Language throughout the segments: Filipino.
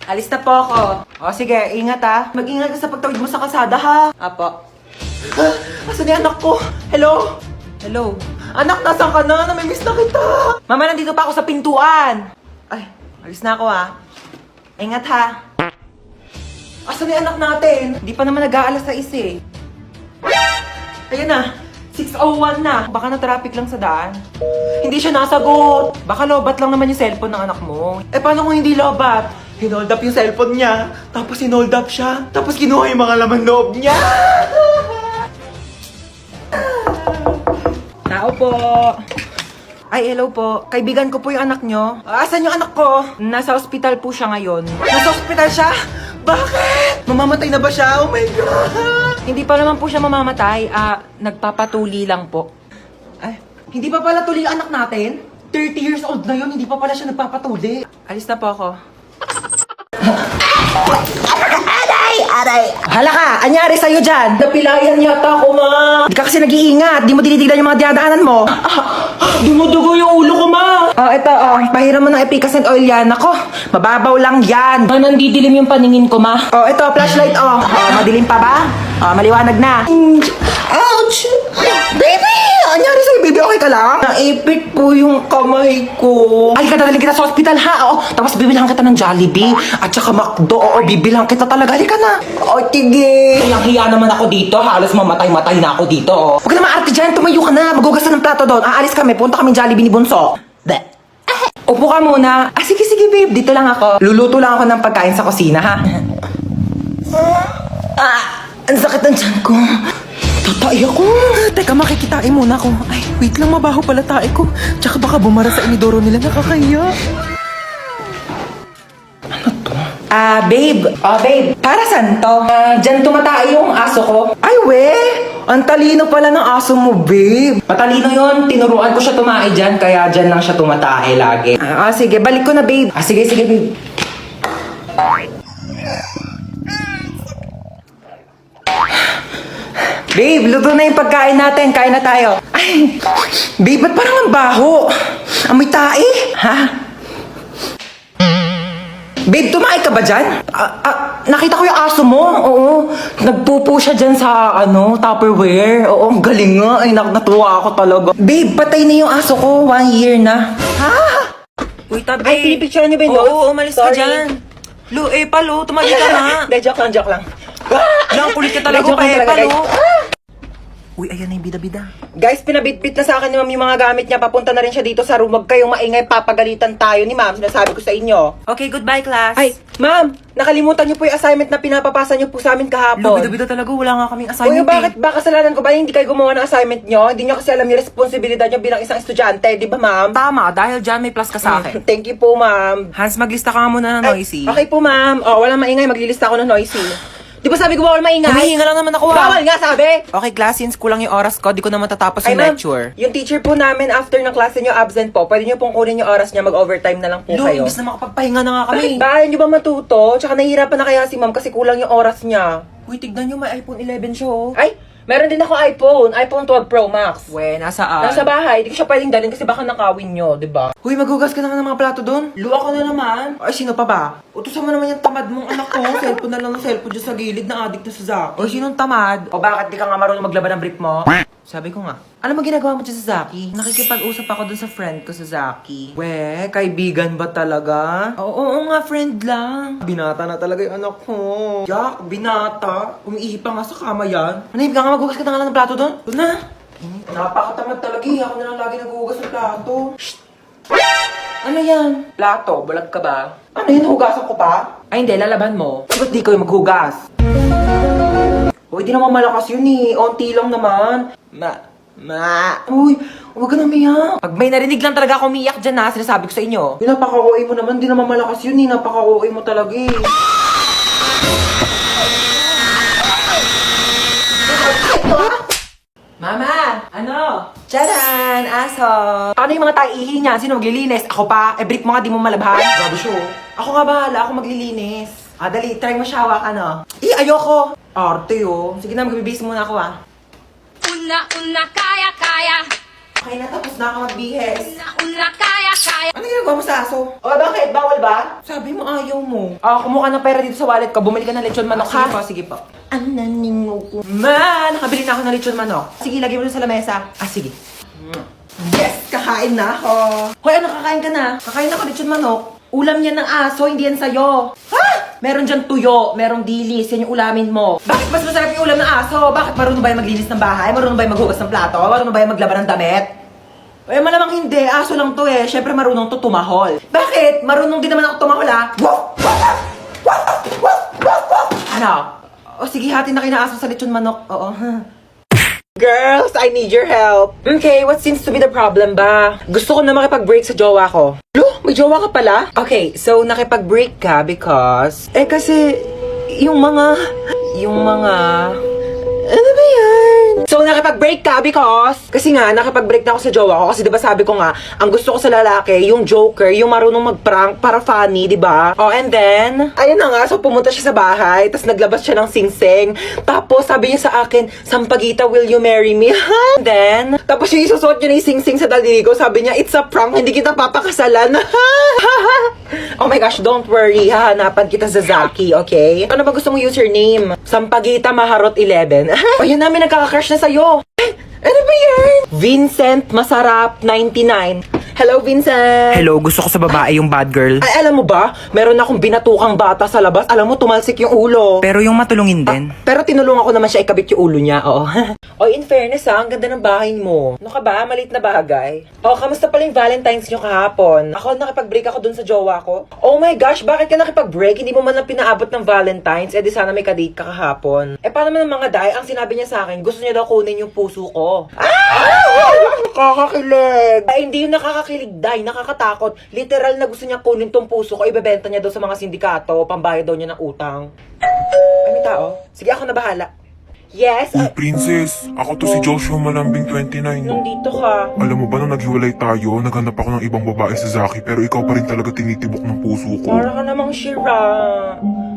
Alis na po ako. O sige, ingat ha. Mag-ingat ka sa pagtawid mo sa kalsada ha. Apo. Asan yung anak ko? Hello? Hello? Anak, nasan ka na? Namimiss na kita. Mama, nandito pa ako sa pintuan. Ay, alis na ako ha. Ingat ha. Asan yung anak natin? Hindi pa naman nag-aalas sa eh. Ayan na. 6:01 na. Baka na-traffic lang sa daan. Hindi siya nasagot. Baka lobat lang naman yung cellphone ng anak mo. Eh, paano kung hindi lobat? Hinold up yung cellphone niya. Tapos hinold up siya. Tapos kinuha yung mga laman loob niya. Tao po. Ay, hello po. Kaibigan ko po yung anak nyo. Asan yung anak ko? Nasa ospital po siya ngayon. Nasa ospital siya? Bakit? Mamamatay na ba siya? Oh my God! Hindi pa naman po siya mamamatay. Nagpapatuli lang po. Ay, hindi pa pala tuli ang anak natin? 30 years old na yun, hindi pa pala siya nagpapatuli. Alis na po ako. Aray! Hala ka! Anyari sa'yo dyan? Napilayan yata ako, ma! Di ka kasi nag-iingat. Di mo dinitignan yung mga dinadaanan mo. Dumudugo yung ulo ko, ma! Ito, pahiram mo ng Epicacent oil yan. Ako, mababaw lang yan. Nandidilim yung paningin ko, ma. Ito, flashlight, madilim pa ba? Maliwanag na. Ouch! Baby! Anyari sa'yo, baby? Okay ka lang? Naipit po yung kamay ko. Ay, dadalhin kita sa hospital, ha? Tapos bibilang kita ng Jollibee. At saka McDo. Bibilang kita talaga. Halika na. Tige. Hiya naman ako dito. Halos mamatay-matay na ako dito. Huwag ka na maarte dyan. Tumayo ka na. Magugas ka ng plato doon. Aalis kami. Punta kami Jollibee ni Bunso. Upo ka muna. Sige, babe. Dito lang ako. Luluto lang ako ng pagkain sa kusina, ha? Ang sakit ng tiyan ko. Tatay ako. Teka, makikitain muna ako. Ay, wait lang, mabaho pala tae ko. Tsaka baka bumara sa inidoro nila, nakakahiya. Ano to? Babe. Babe. Para saan to? Dyan tumatae yung aso ko. Ay, we! Ang talino pala ng aso mo, babe. Matalino yon. Tinuruan ko siya tumae dyan, kaya dyan lang siya tumatae lagi. Sige. Balik ko na, babe. Sige, babe. Babe, luto na yung pagkain natin. Kain na tayo. Ay, babe, ba't parang ang baho? Amoy tae? Ha? Babe, tumae ka ba dyan? Nakita ko yung aso mo. Oo. Nagpupo siya dyan sa, Tupperware. Oo, ang galing nga. Ay, natuwa ako talaga. Babe, patay na yung aso ko. 1 year na. Ha? Uy, tabi. Ay, pinipicture niyo ba yung Oo, umalis ka dyan. Lu, palo, tumali ka na. Hindi, joke lang. Lang, kulit ka talaga, palo. Uy, ayan na yung bida-bida. Guys, pinabitbit na sa akin ni ma'am yung mga gamit niya. Papunta na rin siya dito sa room. Huwag kayong maingay, papagalitan tayo ni ma'am. Sinasabi ko sa inyo. Okay, goodbye, class. Ay, ma'am, nakalimutan niyo po yung assignment na pinapapasa niyo po sa amin kahapon. Bida-bida talaga, wala nga kaming assignment. Uy, bakit ba kasalanan ko ba hindi kayo gumawa ng assignment niyo? Hindi niyo kasi alam yung responsibilidad niyo bilang isang estudyante, di ba, ma'am? Tama, dahil dyan may plus ka sa akin. Thank you po, ma'am. Hans, maglista ka nga muna ng noisy. Okay po, ma'am. Walang maingay, maglilista ako ng noisy. Di ba sabi ko bawal maingay? Humihinga lang naman ako, Bawal nga, sabi! Okay, class, since kulang yung oras ko, di ko naman tatapos yung lecture. Yung teacher po namin, after ng klase nyo absent po, pwede nyo pong kunin yung oras niya, mag-overtime na lang po kayo. Imbis na makapagpahinga na nga kami. Bakit nyo ba matuto? Tsaka nahihirapan na kaya si ma'am kasi kulang yung oras niya. Uy, tignan nyo, may iPhone 11 siya, oh. Ay! Meron din ako iPhone 12 Pro Max. Nasaan? Nasa bahay. Di ko siya pwedeng dalhin kasi baka nakawin nyo, di ba? Uy, maghugas ka na ng mga plato doon. Luwa ko na naman. Ay, sino pa ba? Utusan mo naman yung tamad mong anak ko. Cellphone na lang ng cellphone dyan sa gilid na addict na sa Zaki. Uy, sinong tamad? O bakit di ka nga marunong maglaba ng brief mo? Sabi ko nga, ano mo ginagawa mo dyan sa Zaki? Nakikipag-usap ako dun sa friend ko sa Zaki. We, kaibigan ba talaga? Oo nga, friend lang. Binata na talaga yung anak ko. Jack, binata. Umiihi pa nga sa kama yan. Manahib ka nga, maghugas ka na nga ng plato doon. Doon na. Napakatamad talaga eh. Ako na lang lagi naghuhugas ng plato. Shh! Ano yan? Plato, balag ka ba? Ano yun, hugasan ko pa? Ay hindi, lalaban mo. Ba't di kayo maghugas? Uy, di naman malakas yun eh. Onti lang naman. Uy, huwag ka na umiyak. Pag may narinig lang talaga ako umiyak dyan na, sinasabi ko sa inyo. Napaka-OA mo naman, di naman malakas yun eh. Napaka-OA mo talaga eh. Mama! Ano? Tcharan! Aso! Ano yung mga taihi niya? Sino maglilinis? Ako pa? Brief mo nga, di mo malabhan. Grabe siya. Ako nga bahala, ako maglilinis. Dali, try mo siya hawakan, ayoko! Arte, Sige na, magbibis muna ako, Una, kaya. Okay na, tapos na ako magbihis. Una kaya. Ano ginagawa mo sa aso? O, bakit? Bawal ba? Sabi mo ayaw mo. Kumuha ka ng pera dito sa wallet ko. Bumili ka ng lechon manok, ha? Sige po. Ananingo ko. Man, nakabili na ako ng lechon manok. Sige, lagay mo dun sa lamesa. Sige. Yes, kakain na ako. Hoy, ano, kakain ka na? Kakain na ako lechon manok. Ulam yan ng aso, hindi yan sa'yo. Ha? Meron dyan tuyo, merong dilis, yan yung ulamin mo. Bakit mas masarap yung ulam ng aso? Bakit marunong ba yung maglinis ng bahay? Marunong ba yung maghugas ng plato? Marunong ba yung maglaban ng damit? Eh, malamang hindi. Aso lang to eh. Siyempre marunong to tumahol. Bakit? Marunong din naman ako tumahol, ha? Ano? O sige, hati na kayo na aso sa lechon manok. Oo. Girls, I need your help. Okay, what seems to be the problem ba? Gusto ko na makipag-break sa jowa ko. Lo, may jowa ka pala? Okay, so nakipag-break ka because... kasi, yung mga... Ano ba yan? So, nakipag-break ka because... Kasi nga, nakipag-break na ako sa jowa ko. Kasi diba sabi ko nga, ang gusto ko sa lalaki, yung joker, yung marunong mag-prank para funny, diba? Oh, and then, ayun na nga, so pumunta siya sa bahay, tapos naglabas siya ng sing-sing. Tapos, sabi niya sa akin, Sampaguita, will you marry me? And then, tapos yung isusuot niya na yung sing-sing sa daliri ko, sabi niya, it's a prank, hindi kita papakasalan. Oh my gosh, don't worry, hahanapan kita sa Zaki, okay? Ano ba gusto mong username? Sampaguita Maharot 11. O yan namin nagkaka-crush na sa'yo. Ano ba yan? Vincent Masarap 99. Hello, Vincent! Hello, gusto ko sa babae yung bad girl. Ay, alam mo ba? Meron akong binatukang bata sa labas. Alam mo, tumalsik yung ulo. Pero yung matulungin din. Pero tinulungan ko naman siya ikabit yung ulo niya, oo. O, in fairness ang ganda ng bahay mo. Ano ka ba? Maliit na bagay. O, kamusta pala yung Valentine's niyo kahapon? Ako, nakipag-break ako dun sa jowa ko. Oh my gosh, bakit ka nakipag-break? Hindi mo man lang pinaabot ng Valentine's. Di sana may kadate ka kahapon. Paano man ang mga day? Ang sinabi niya sa akin, gusto niya daw kunin yung puso ko. Nakakakilig. Ay, hindi yung nakakakilig, day. Nakakatakot. Literal na gusto niya kunin tong puso ko. Ibebenta niya daw sa mga sindikato. Pambayad daw niya ng utang. Ay, may tao. Sige, ako na bahala. Yes? Uy, princess, ako to si Joshua Malambing 29. Nandito ka. Alam mo ba nung naghiwalay tayo, naghanap ako ng ibang babae sa Zaki pero ikaw pa rin talaga tinitibok ng puso ko. Para ka namang Shira.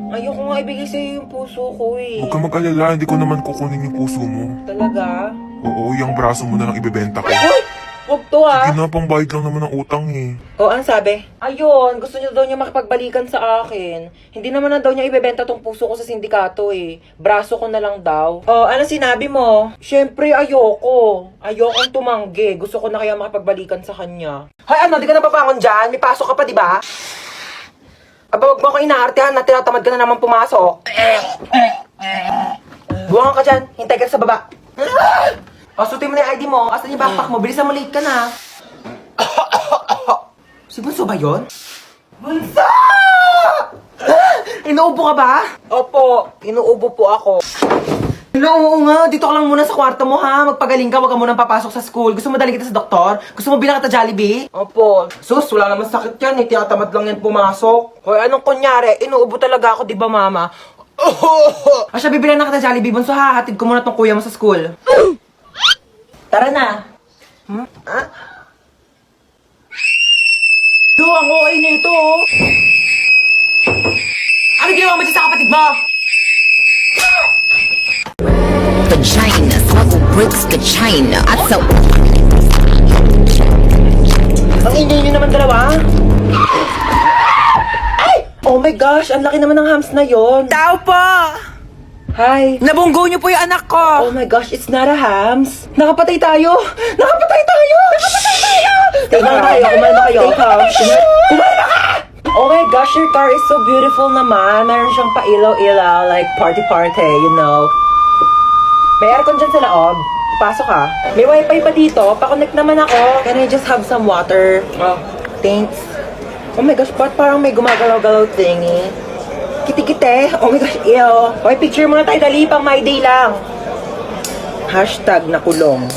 Ayoko nga ibigay sa'yo yung puso ko eh. Huwag ka mag-alala, hindi ko naman kukunin yung puso mo. Talaga? Oo, yung braso mo na lang ibebenta ko. Uy! Huwag to ah. Sige na, pambayad lang naman ng utang eh. O, ang sabi? Ayun, gusto niya daw niya makipagbalikan sa akin. Hindi naman na daw niya ibebenta tong puso ko sa sindikato eh. Braso ko na lang daw. O, ano sinabi mo? Siyempre, ayoko. Ayokong tumanggi. Gusto ko na kaya makipagbalikan sa kanya. Hay, ano? Di ka na babangon dyan? May pasok ka pa, di ba? Aba, wag mo ako inaartehan na tinatamad ka na naman pumasok. Buwangan ka dyan. Hintay ka sa baba. O, sutin mo na yung ID mo. Asan yung backpack mo? Bilisan mo, late ka na. Si Bunso ba yun? Bunso! Inuubo ka ba? Opo, inuubo po ako. Oo nga, dito ka lang muna sa kwarto mo ha. Magpagaling ka, wag ka munang papasok sa school. Gusto mo daling kita sa doktor? Gusto mo bilang kita Jollibee? Opo. Sus, wala naman sakit yan. Tinatamad lang yan pumasok. Hoy, anong kunyari? Inuubo talaga ako, di ba mama? Asya, bibilang na kita Jollibee. Bunso ha, hatid ko muna tong kuya mo sa school. Tara na. Yo, ang OA na ito, oh. Ano ginawa mo dyan sa kapatid mo? Vagina, smuggle bricks to China. I so Ang ingay nyo naman dalawa. Ay! Oh my gosh, ang laki naman ng hams na yon. Tao po! Hi. Nabunggo niyo po yung anak ko! Oh my gosh, it's not a hams. Nakapatay tayo! Nakapatay tayo! Nakapatay tayo! Tingnan tayo, kumalma kayo. Kumalma ka! Oh my gosh, your car is so beautiful naman. Meron siyang pa-ilaw-ilaw, like party-party, you know. May aircon dyan sa loob. Pasok ka. May wifi pa dito. Pa-connect naman ako. Can I just have some water? Oh, thanks. Oh my gosh, ba't parang may gumagalaw-galaw thingy? Kiti-kite. Oh my gosh, ew. Okay, picture muna tayo. Dali, pang my day lang. Hashtag nakulong.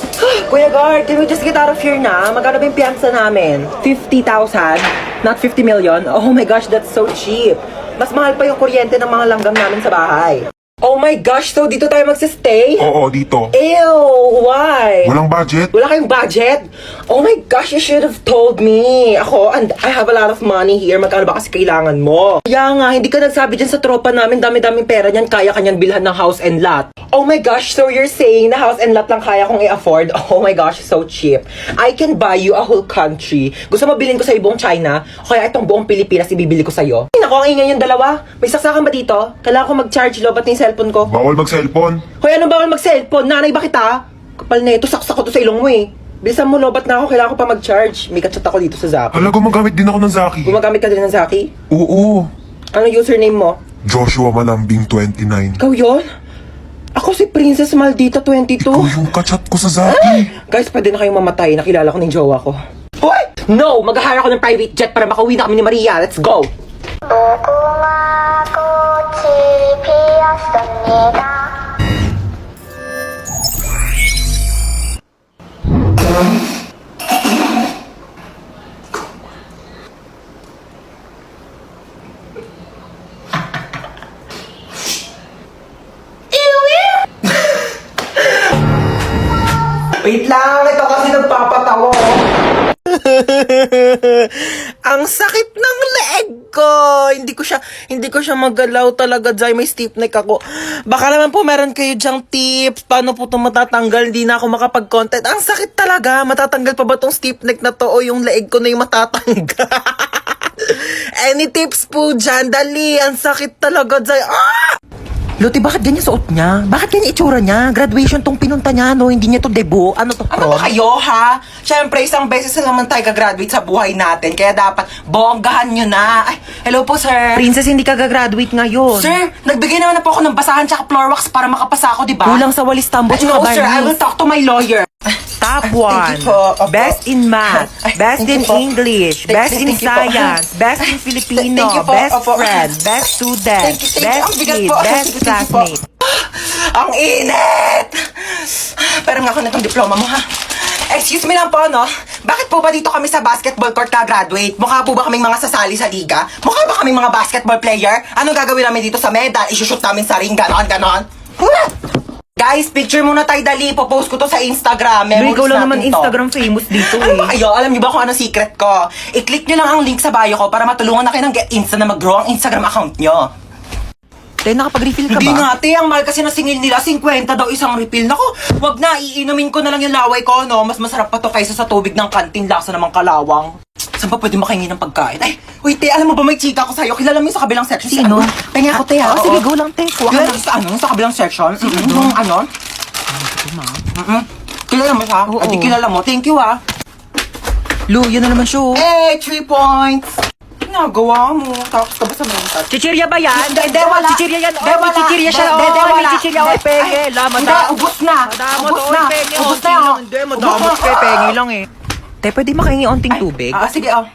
Kuya Guard, can we just get out of here na? Magkano ba yung piyansa namin? 50,000? Not 50 million? Oh my gosh, that's so cheap. Mas mahal pa yung kuryente ng mga langgam namin sa bahay. Oh my gosh, so dito tayo magsistay? Oo, dito. Ew, why? Walang budget? Wala kayong budget? Oh my gosh, you should have told me. Ako, and I have a lot of money here. Magkano ba kasi kailangan mo? Kaya nga, hindi ka nagsabi dyan sa tropa namin. Dami-daming pera niyan. Kaya kanyan bilhan ng house and lot. Oh my gosh, so you're saying na house and lot lang kaya kong i-afford? Oh my gosh, so cheap. I can buy you a whole country. Gusto mo bilhin ko sa buong China? O kaya itong buong Pilipinas ibibili ko sa'yo? Ay, naku, ang ingay yung dalawa. May saksakan ba dito? Kailangan ko mag-charge lo, ba't yung cellphone ko? Bawal mag-cellphone. Hoy, anong bawal mag-cellphone? Nanay ba kita? Kapal na ito, saksak ko to sa ilong mo eh. Bilisan mo, lobat na ako. Kailangan ko pa mag-charge. May kachat ako dito sa Zaki. Hala, gumagamit din ako ng Zaki. Gumagamit ka din ng Zaki? Oo. Ano username mo? Joshua Malambing 29. Ikaw yun? Ako si Princess Maldita 22. Ikaw yung kachat ko sa Zaki. Guys, pwede na kayong mamatay. Nakilala ko ng jowa ko. Hoy! No! Mag-hire ako ng private jet para makauwi na kami ni Maria. Let's go! 무궁화 꽃이 피었습니다. Wait lang! Ito kasi nagpapatawa. Ang sakit ng leeg ko. Hindi ko siya magalaw talaga, Jai. May stiff neck ako. Baka naman po meron kayo dyang tips. Paano po ito matatanggal? Hindi na ako makapag-content. Ang sakit talaga. Matatanggal pa ba tong stiff neck na to o yung leeg ko na yung matatanggal? Any tips po dyan? Dali. Ang sakit talaga, Jai. Ah! Luti, bakit ganyan suot niya? Bakit ganyan itsura niya? Graduation tong pinunta niya, no? Hindi niya to debut. Ano to, prom? Ano ba kayo, ha? Siyempre, isang beses na naman tayo gagraduate sa buhay natin. Kaya dapat, bonggahan nyo na. Ay, hello po, sir. Princess, hindi ka gagraduate ngayon. Sir, nagbigay naman na po ako ng basahan tsaka floor wax para makapasa ako, di ba? Kulang sa walis tambo Ay, tsaka no, sir. I barnis. will talk to my lawyer. Top Thank 1. you po. Opo. Best in math. Ay, Best thank in you po. English. Best in Thank you po. science. Best in Filipino. Thank you po. Best Opo. friend. Best student. Thank you. Best Ang bigat kid. po. Best Thank you po. classmate. Ang init! Pero nga ako na itong diploma mo, ha? Excuse me lang po, no? Bakit po ba dito kami sa basketball court ka-graduate? Mukha po ba kaming mga sasali sa liga? Mukha ba kaming mga basketball player? Anong gagawin namin dito sa medal? Isushoot namin sa ring, ganon. Guys, picture muna tayo, dali. Popost ko to sa Instagram. Pero Memories ikaw lang naman natin to. Instagram famous dito Ano ba eh. kayo? Alam niyo ba kung ano secret ko? I-click nyo lang ang link sa bio ko para matulungan na kayo ng Get Insta na mag-grow ang Instagram account nyo. Tayo, nakapag-refill ka Hindi ba? nga, te. Ang mahal kasi ng singil nila, 50 daw isang refill. Naku, wag na. Iinumin ko na lang yung laway ko, no? Mas masarap pa to kaysa sa tubig ng kantin. Lasa namang kalawang. Saan pa pwede makahingi ng pagkain? Ay, wait, te. Alam mo ba may chika ko sa'yo? Kilala mo yung sa kabilang section? Sino? Penga ako, te. Oh, sige, go lang, te. Kuha ka Kilala lang. mo sa ano? Sa kabilang section? Yung ano? Kilala mo siya? Oo. Ay, di kilala mo. Thank you, ah. Lu, yun na naman siya. oh. Eh, 3 points. Nagawa mo. Tapos ka ba sa mental? Chichirya ba yan? Hindi, wala. Chichirya yan. Hindi, Oh, may wala. chichirya siya. Hindi, Oh, may wala. chichirya. Oh, Hindi. penge. Ay, La, hindi, ubos na. Madamot, Ubos oh, na. penge. Ubos Onting na. lang. Hindi, madamot Ubos kay na. penge lang eh. Te, pwede makahingi onting tubig? Sige, oh.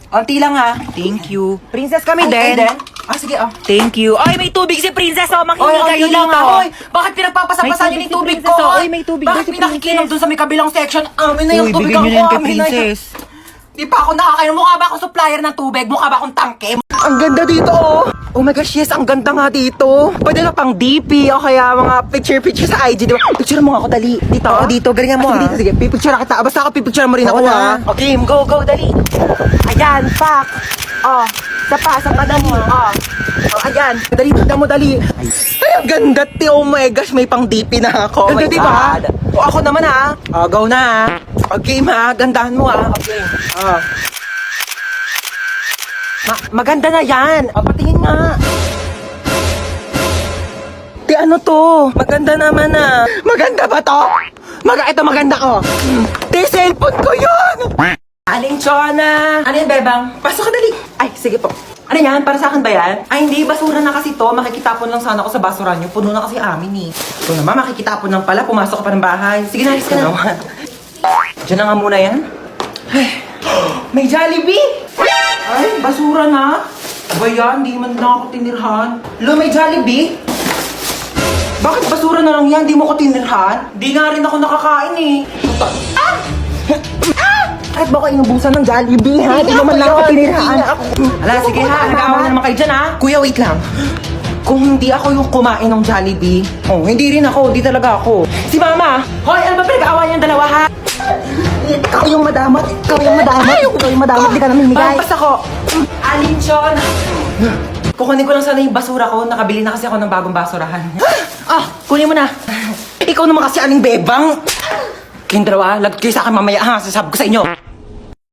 Onti lang, ha. Thank you. Princess kami Ay, din. Sige, oh. Thank you. Ay, may tubig si Princess. Oh, makinig Oy, kayo onti lang, dito. ha. Oy, bakit pinagpapasapasan May niyo tubig yung tubig si ko? Princess, oh. Oy, may tubig daw Bakit si pinakikinom Princess. dun sa may kabilang section? Amin na yung Uy, tubig bigyan ko. niyo na yung kay Amin na Princess. Di pa ako nakakainom. Mukha ba akong supplier ng tubig? Mukha ba akong tangke? Ang ganda dito, oh. Oh my gosh, yes, ang ganda nga dito. Pwede na pang DP o kaya mga picture sa IG, di ba? Picture mo nga ako, dali. Dito. Oo, dito. Galingan mo, Dito, ah. sige. Pipicture na kita. Basta ako pipicture mo rin ako, Oo ha. na. Okay, go, dali. Ayan, pak. Oh, sa dali. Oh, ayan. Dali, dali. Ay, ang ganda, ti. Oh my gosh, may pang DP na ako. Ganda, Oh my di ba? God. O, ako naman, ha. Oh, go na, ha. Okay, ma. Gandahan mo, ha. Okay. Oh. Maganda na yan. O, patingin nga. Di ano to? Maganda naman ah. Maganda ba to? Ito maganda ko. Di cellphone ko yun. Aling Chona. Ano yan, Bebang? Pasok ka dali. Ay, sige po. Ano yan? Para sa akin ba yan? Ay, hindi. Basura na kasi to. Makikitapon lang sana ako sa basura nyo. Puno na kasi amin eh. Ito naman, makikitapon lang pala. Pumasok ka pa ng bahay. Sige na, alis ka na. Diyan na nga muna yan. Ay, may Jollibee! Ay, basura na. Ba yan? Di man lang ako tinirhan. Lo, may Jollibee? Bakit basura na lang yan? Di mo ko tinirhan? Di nga rin ako nakakain eh. Ah! Kahit ba ko inubusan ng Jollibee, ha? Di naman lang ako tinirhan. Ala, sige ha. Nag-aawa na naman kayo dyan, ha? Kuya, wait lang. Kung hindi ako yung kumain ng Jollibee, hindi rin ako, hindi talaga ako. Si Mama! Hoy, ano ba pinag-aawayan yung dalawa, ha? Ikaw yung madamot. Ikaw yung madamot. Ikaw yung madamot. Di ka namin migay. Basta ko, Alinchon! Kukunin ko lang sana yung basura ko. Nakabili na kasi ako ng bagong basurahan. Kunin mo na. Ikaw naman kasi aling bebang. Kayong dalawa, lagkay sa akin mamaya ha. Sasabi ko sa inyo.